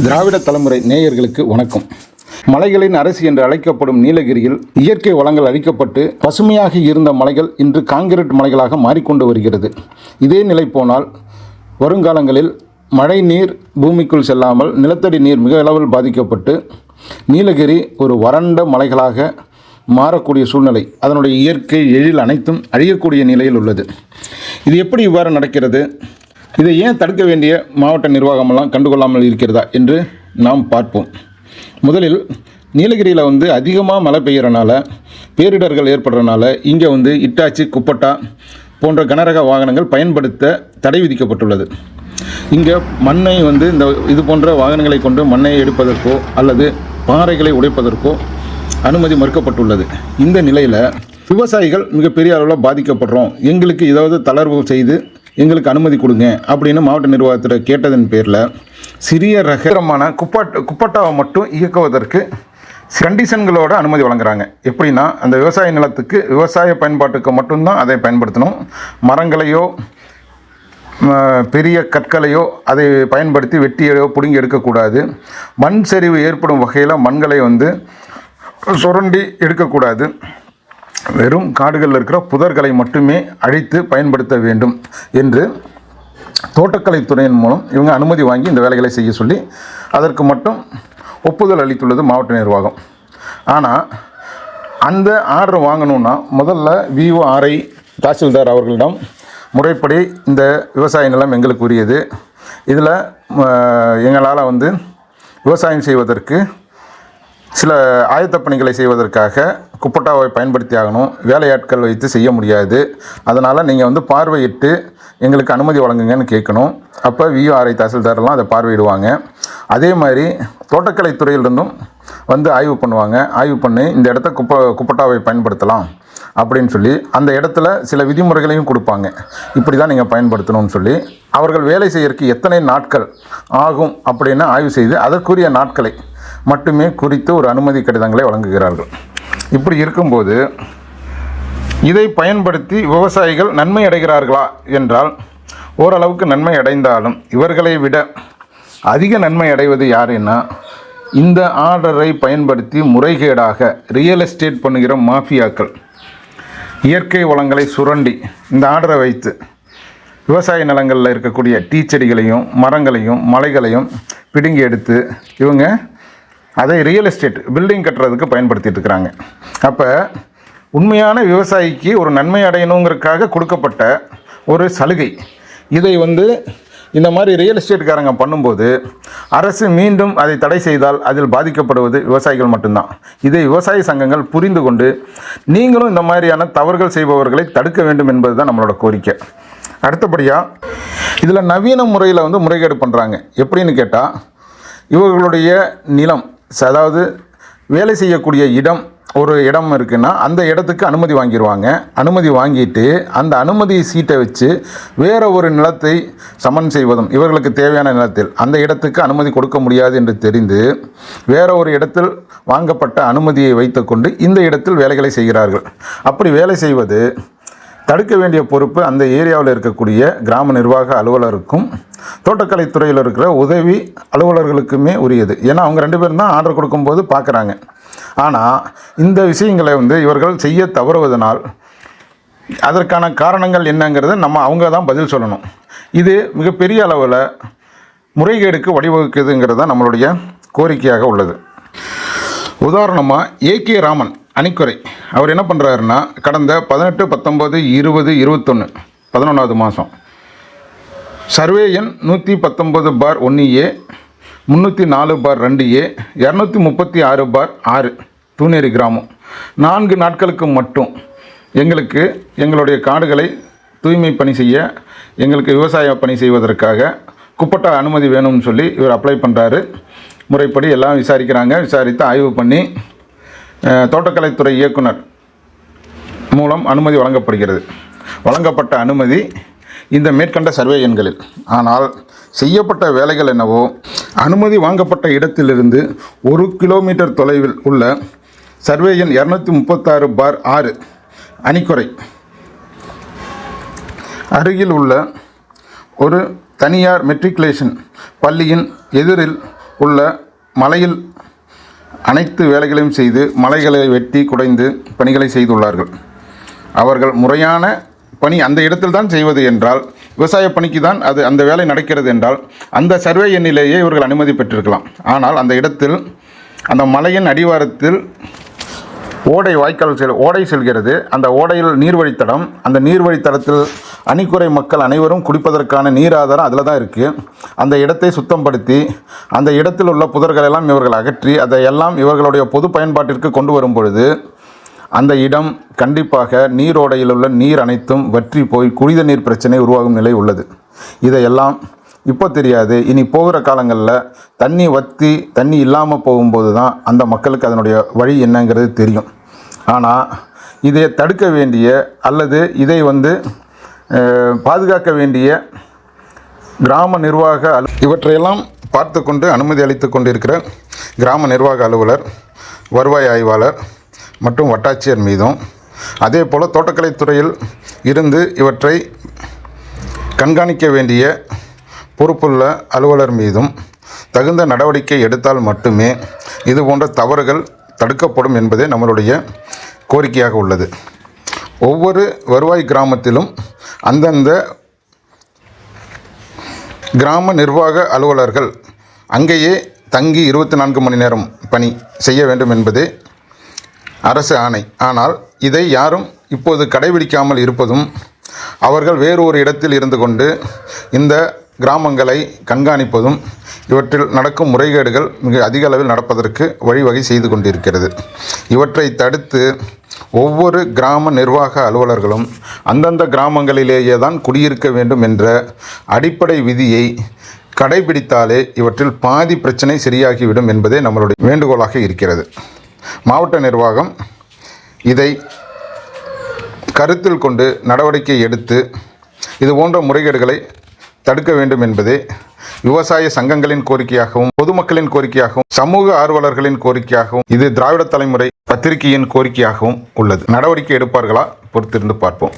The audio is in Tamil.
திராவிட தலைமுறை நேயர்களுக்கு வணக்கம். மலைகளின் அரசு என்று அழைக்கப்படும் நீலகிரியில் இயற்கை வளங்கள் அழிக்கப்பட்டு பசுமையாக இருந்த மலைகள் இன்று கான்கிரீட் மலைகளாக மாறிக்கொண்டு வருகிறது. இதே நிலை போனால் வருங்காலங்களில் மழை நீர் பூமிக்குள் செல்லாமல் நிலத்தடி நீர் மிக அளவில் பாதிக்கப்பட்டு நீலகிரி ஒரு வறண்ட மலைகளாக மாறக்கூடிய சூழ்நிலை, அதனுடைய இயற்கை எழில் அனைத்தும் அழியக்கூடிய நிலையில் உள்ளது. இது எப்படி இவ்வாறு நடக்கிறது? இதை ஏன் தடுக்க வேண்டிய மாவட்ட நிர்வாகமெல்லாம் கண்டுகொள்ளாமல் இருக்கிறதா என்று நாம் பார்ப்போம். முதலில் நீலகிரியில் அதிகமாக மழை பெய்கிறனால பேரிடர்கள் ஏற்படுறதுனால இங்கே இட்டாச்சி, குப்பட்டா போன்ற கனரக வாகனங்கள் பயன்படுத்த தடை விதிக்கப்பட்டுள்ளது. இங்கே மண்ணை இந்த இது போன்ற வாகனங்களை கொண்டு மண்ணை எடுப்பதற்கோ அல்லது பாறைகளை உடைப்பதற்கோ அனுமதி மறுக்கப்பட்டுள்ளது. இந்த நிலையில் விவசாயிகள் மிகப்பெரிய அளவில் பாதிக்கப்படுறோம், எங்களுக்கு ஏதாவது தளர்வு செய்து எங்களுக்கு அனுமதி கொடுங்க அப்படின்னு மாவட்ட நிர்வாகத்தில் கேட்டதன் பேரில் சிறிய ரகமான குப்பட்டாவை மட்டும் இயக்குவதற்கு கண்டிஷன்களோடு அனுமதி வழங்குறாங்க. எப்படின்னா, அந்த விவசாய நிலத்துக்கு விவசாய பயன்பாட்டுக்கு மட்டும்தான் அதை பயன்படுத்தணும். மரங்களையோ பெரிய கற்களையோ அதை பயன்படுத்தி வெட்டியோ பிடுங்கி எடுக்கக்கூடாது. மண் சரிவு ஏற்படும் வகையில் மண்களை சுரண்டி எடுக்கக்கூடாது. வெறும் காடுகளில் இருக்கிற புதர்களை மட்டுமே அழித்து பயன்படுத்த வேண்டும் என்று தோட்டக்கலைத்துறையின் மூலம் இவங்க அனுமதி வாங்கி இந்த வேலைகளை செய்ய சொல்லி அதற்கு மட்டும் ஒப்புதல் அளித்துள்ளது மாவட்ட நிர்வாகம். ஆனால் அந்த ஆர்டர் வாங்கணுன்னா முதல்ல VORI தாசில்தார் அவர்களிடம் முறைப்படி இந்த விவசாய நிலம் எங்களுக்கு உரியது, இதில் எங்களால் விவசாயம் செய்வதற்கு சில ஆயத்த பணிகளை செய்வதற்காக குப்பட்டாவை பயன்படுத்தி ஆகணும், வேலையாட்கள் வைத்து செய்ய முடியாது, அதனால் நீங்கள் பார்வையிட்டு எங்களுக்கு அனுமதி வழங்குங்கன்னு கேட்கணும். அப்போ VORI தாசில்தாரெல்லாம் அதை பார்வையிடுவாங்க. அதே மாதிரி தோட்டக்கலைத்துறையிலிருந்தும் ஆய்வு பண்ணுவாங்க. ஆய்வு பண்ணி இந்த இடத்த குப்பட்டாவை பயன்படுத்தலாம் அப்படின்னு சொல்லி அந்த இடத்துல சில விதிமுறைகளையும் கொடுப்பாங்க. இப்படி தான் நீங்கள் பயன்படுத்தணும்னு சொல்லி அவர்கள் வேலை செய்யறதுக்கு எத்தனை நாட்கள் ஆகும் அப்படின்னு ஆய்வு செய்து அதற்குரிய நாட்களை மட்டுமே குறித்து ஒரு அனுமதி கடிதங்களை வழங்குகிறார்கள். இப்படி இருக்கும்போது இதை பயன்படுத்தி விவசாயிகள் நன்மை அடைகிறார்களா என்றால் ஓரளவுக்கு நன்மை அடைந்தாலும் இவர்களை விட அதிக நன்மை அடைவது யாருன்னா இந்த ஆர்டரை பயன்படுத்தி முறைகேடாக ரியல் எஸ்டேட் பண்ணுகிற மாஃபியாக்கள் இயற்கை வளங்களை சுரண்டி இந்த ஆர்டரை வைத்து விவசாய நிலங்களில் இருக்கக்கூடிய டீ செடிகளையும் மரங்களையும் மலைகளையும் பிடுங்கி எடுத்து இவங்க அதை ரியல் எஸ்டேட் பில்டிங் கட்டுறதுக்கு பயன்படுத்திட்டு இருக்கிறாங்க. அப்போ உண்மையான விவசாயிக்கு ஒரு நன்மை அடையணுங்கிறதுக்காக கொடுக்கப்பட்ட ஒரு சலுகை இதை இந்த மாதிரி ரியல் எஸ்டேட்டுக்காரங்க பண்ணும்போது அரசு மீண்டும் அதை தடை செய்தால் அதில் பாதிக்கப்படுவது விவசாயிகள் மட்டும்தான். இதை விவசாய சங்கங்கள் புரிந்து கொண்டு நீங்களும் இந்த மாதிரியான தவறுகள் செய்பவர்களை தடுக்க வேண்டும் என்பது தான் நம்மளோட கோரிக்கை. அடுத்தபடியாக இதில் நவீன முறையில் முறைகேடு பண்ணுறாங்க. எப்படின்னு கேட்டால், இவர்களுடைய நிலம், அதாவது வேலை செய்யக்கூடிய ஒரு இடம் இருக்குன்னா அந்த இடத்துக்கு அனுமதி வாங்கிடுவாங்க. அனுமதி வாங்கிட்டு அந்த அனுமதி சீட்டை வச்சு வேறு ஒரு நிலத்தை சமன் செய்வதும், இவர்களுக்கு தேவையான நிலத்தில் அந்த இடத்துக்கு அனுமதி கொடுக்க முடியாது என்று தெரிந்து வேறு ஒரு இடத்தில் வாங்கப்பட்ட அனுமதியை வைத்துக்கொண்டு இந்த இடத்தில் வேலைகளை செய்கிறார்கள். அப்படி வேலை செய்வது தடுக்க வேண்டிய பொறுப்பு அந்த ஏரியாவில் இருக்கக்கூடிய கிராம நிர்வாக அலுவலருக்கும் தோட்டக்கலைத்துறையில் இருக்கிற உதவி அலுவலர்களுக்குமே உரியது. ஏன்னா அவங்க 2 பேரும் தான் ஆர்டர் கொடுக்கும்போது பார்க்குறாங்க. ஆனால் இந்த விஷயங்களை இவர்கள் செய்ய தவறுவதனால் அதற்கான காரணங்கள் என்னங்கிறத அவங்க தான் பதில் சொல்லணும். இது மிகப்பெரிய அளவில் முறைகேடுக்கு வழிவகுக்குதுங்கிறது தான் நம்மளுடைய கோரிக்கையாக உள்ளது. உதாரணமாக AK ராமன் அணிக்குறை அவர் என்ன பண்ணுறாருன்னா, கடந்த 18, 19, 20, 21 11வது மாதம் சர்வே எண் 119/1A 304/2A 236/6 தூநேரி கிராமம் 4 நாட்களுக்கு மட்டும் எங்களுடைய காடுகளை தூய்மை பணி செய்ய, எங்களுக்கு விவசாய பணி செய்வதற்காக குப்பட்டா அனுமதி வேணும்னு சொல்லி இவர் அப்ளை பண்ணுறாரு. முறைப்படி எல்லாம் விசாரிக்கிறாங்க. விசாரித்து ஆய்வு பண்ணி தோட்டக்கலைத்துறை இயக்குனர் மூலம் அனுமதி வழங்கப்படுகிறது. வழங்கப்பட்ட அனுமதி இந்த மேற்கண்ட சர்வே எண்களில். ஆனால் செய்யப்பட்ட வேலைகள் என்னவோ, அனுமதி வாங்கப்பட்ட இடத்திலிருந்து 1 கிலோமீட்டர் தொலைவில் உள்ள சர்வே எண் 236/6 அணிக்குறை அருகில் உள்ள ஒரு தனியார் மெட்ரிகுலேஷன் பள்ளியின் எதிரில் உள்ள மலையில் அனைத்து வேலைகளையும் செய்து மலைகளை வெட்டி குடைந்து பணிகளை செய்துள்ளார்கள். அவர்கள் முறையான பணி அந்த இடத்தில் தான் செய்வது என்றால், விவசாய பணிக்கு தான் அந்த வேலை நடக்கிறது என்றால் அந்த சர்வே எண்ணிலேயே இவர்கள் அனுமதி பெற்றிருக்கலாம். ஆனால் அந்த இடத்தில் அந்த மலையின் அடிவாரத்தில் ஓடை செல்கிறது. அந்த ஓடையில் நீர்வழித்தடம், அந்த நீர்வழித்தடத்தில் அணிக்குறை மக்கள் அனைவரும் குடிப்பதற்கான நீர் ஆதாரம் அதில் தான் இருக்குது. அந்த இடத்தை சுத்தப்படுத்தி அந்த இடத்தில் உள்ள புதர்களெல்லாம் இவர்கள் அகற்றி அதையெல்லாம் இவர்களுடைய பொது பயன்பாட்டிற்கு கொண்டு வரும் பொழுது அந்த இடம் கண்டிப்பாக நீரோடையில் உள்ள நீர் அனைத்தும் வற்றி போய் குடித நீர் பிரச்சனை உருவாகும் நிலை உள்ளது. இதையெல்லாம் இப்போ தெரியாது, இனி போகிற காலங்களில் தண்ணி வற்றி தண்ணி இல்லாமல் போகும்போது தான் அந்த மக்களுக்கு அதனுடைய வழி என்னங்கிறது தெரியும். ஆனால் இதை தடுக்க வேண்டிய அல்லது இதை பாதுகாக்க வேண்டிய கிராம நிர்வாக இவற்றையெல்லாம் பார்த்து கொண்டு அனுமதி அளித்து கொண்டிருக்கிற கிராம நிர்வாக அலுவலர், வருவாய் ஆய்வாளர் மற்றும் வட்டாட்சியர் மீதும், அதே போல் தோட்டக்கலைத்துறையில் இருந்து இவற்றை கண்காணிக்க வேண்டிய பொறுப்புள்ள அலுவலர் மீதும் தகுந்த நடவடிக்கை எடுத்தால் மட்டுமே இது போன்ற தவறுகள் தடுக்கப்படும் என்பதே நம்மளுடைய கோரிக்கையாக உள்ளது. ஒவ்வொரு வருவாய் கிராமத்திலும் அந்தந்த கிராம நிர்வாக அலுவலர்கள் அங்கேயே தங்கி 24 மணி நேரம் பணி செய்ய வேண்டும் என்பதே அரசு ஆணை. ஆனால் இதை யாரும் இப்போது கடைபிடிக்காமல் இருப்பதும், அவர்கள் வேறு ஒரு இடத்தில் இருந்து கொண்டு இந்த கிராமங்களை கண்காணிப்பதும் இவற்றில் நடக்கும் முறைகேடுகள் மிக அதிக அளவில் நடப்பதற்கு வழிவகை செய்து கொண்டிருக்கிறது. இவற்றை தடுத்து ஒவ்வொரு கிராம நிர்வாக அலுவலர்களும் அந்தந்த கிராமங்களிலேயே தான் குடியிருக்க வேண்டும் என்ற அடிப்படை விதியை கடைபிடித்தாலே இவற்றில் பாதி பிரச்சனை சரியாகிவிடும் என்பதே நம்மளுடைய வேண்டுகோளாக இருக்கிறது. மாவட்ட நிர்வாகம் இதை கருத்தில் கொண்டு நடவடிக்கை எடுத்து இது போன்ற முறைகேடுகளை தடுக்க வேண்டும் என்பதே விவசாய சங்கங்களின் கோரிக்கையாகவும் பொதுமக்களின் கோரிக்கையாகவும் சமூக ஆர்வலர்களின் கோரிக்கையாகவும் இது திராவிட தலைமுறை பத்திரிகையின் கோரிக்கையாகவும் உள்ளது. நடவடிக்கை எடுப்பார்களா? பொறுத்திருந்து பார்ப்போம்.